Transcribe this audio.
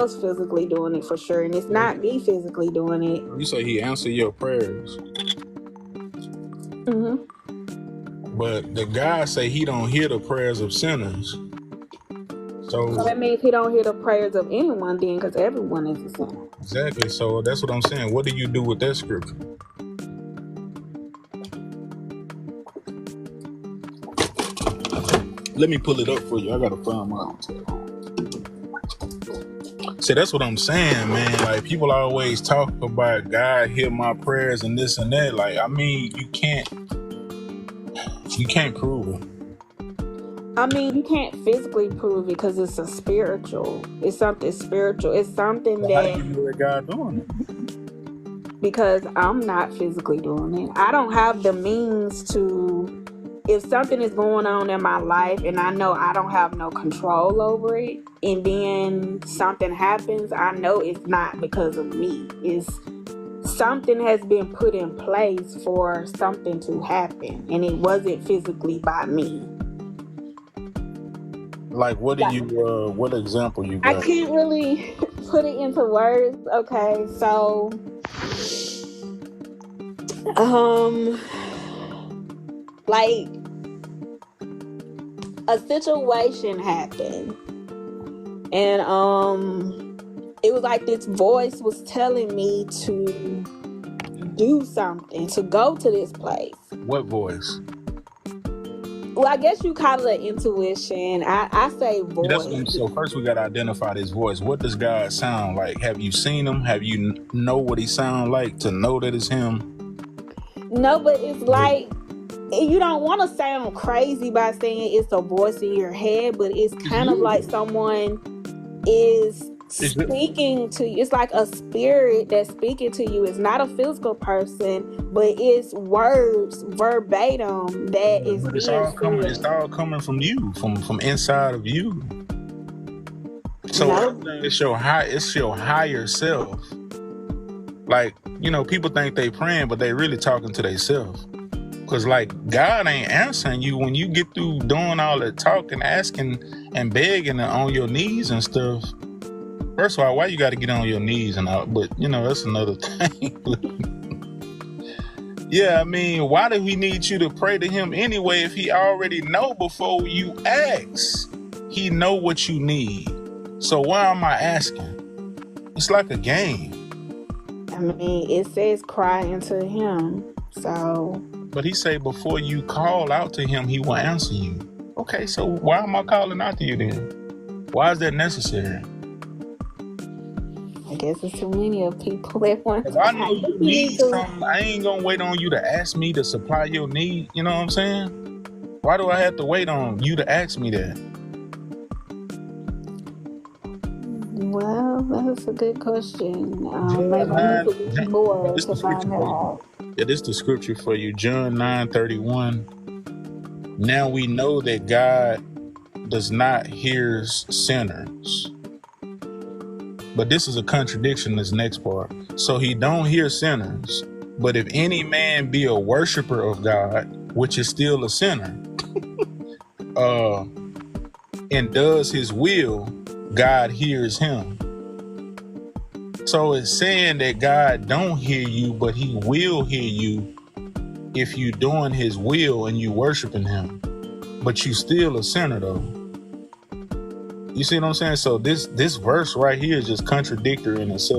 else physically doing it for sure, and it's not me physically doing it. You say he answered your prayers, but the God say he don't hear the prayers of sinners. So that means he don't hear the prayers of anyone then, because everyone is a sinner. Exactly. So that's what I'm saying. What do you do with that scripture? Let me pull it up for you. I gotta find my hotel. See, that's what I'm saying, man. Like, people always talk about God hear my prayers and this and that. Like, I mean, you can't prove it. I mean, you can't physically prove it because it's spiritual. It's something spiritual. It's something that. How do you know that God doing it? Because I'm not physically doing it. I don't have the means to. If something is going on in my life and I know I don't have no control over it, and then something happens, I know it's not because of me. It's something has been put in place for something to happen, and it wasn't physically by me. Like, what do you? What example you got? I can't really put it into words. Okay, so, like, a situation happened, and it was like this voice was telling me to do something, to go to this place. What voice? Well, I guess you call it intuition. I say voice. That's what, so first we gotta identify this voice. What does God sound like? Have you seen him? Have you know what he sound like to know that it's him? No, but it's like, you don't want to sound crazy by saying it's a voice in your head, but it's kind of like someone is speaking to you. It's like a spirit that's speaking to you. It's not a physical person, but it's words verbatim that is It's all coming from you, from inside of you. So it's your higher self. Like, you know, people think they praying, but they really talking to themselves. Because, like, God ain't answering you when you get through doing all that talking, asking, and begging on your knees and stuff. First of all, why you got to get on your knees and all? But, you know, that's another thing. Yeah, I mean, why do he need you to pray to him anyway if he already know before you ask? He know what you need. So why am I asking? It's like a game. I mean, it says cry unto him, so... But he say before you call out to him, he will answer you. Okay, so why am I calling out to you then? Why is that necessary? I guess it's too many of people that want to. I know you need something. I ain't gonna wait on you to ask me to supply your need. You know what I'm saying? Why do I have to wait on you to ask me that? Well, that's a good question. Maybe I need to do more to find out. Yeah, this is the scripture for you. John 9:31. Now we know that God does not hear sinners. But this is a contradiction, this next part. So he don't hear sinners. But if any man be a worshiper of God, which is still a sinner, and does his will, God hears him. So it's saying that God don't hear you, but he will hear you if you doing his will and you worshiping him. But you still a sinner though. You see what I'm saying? So this verse right here is just contradictory in itself.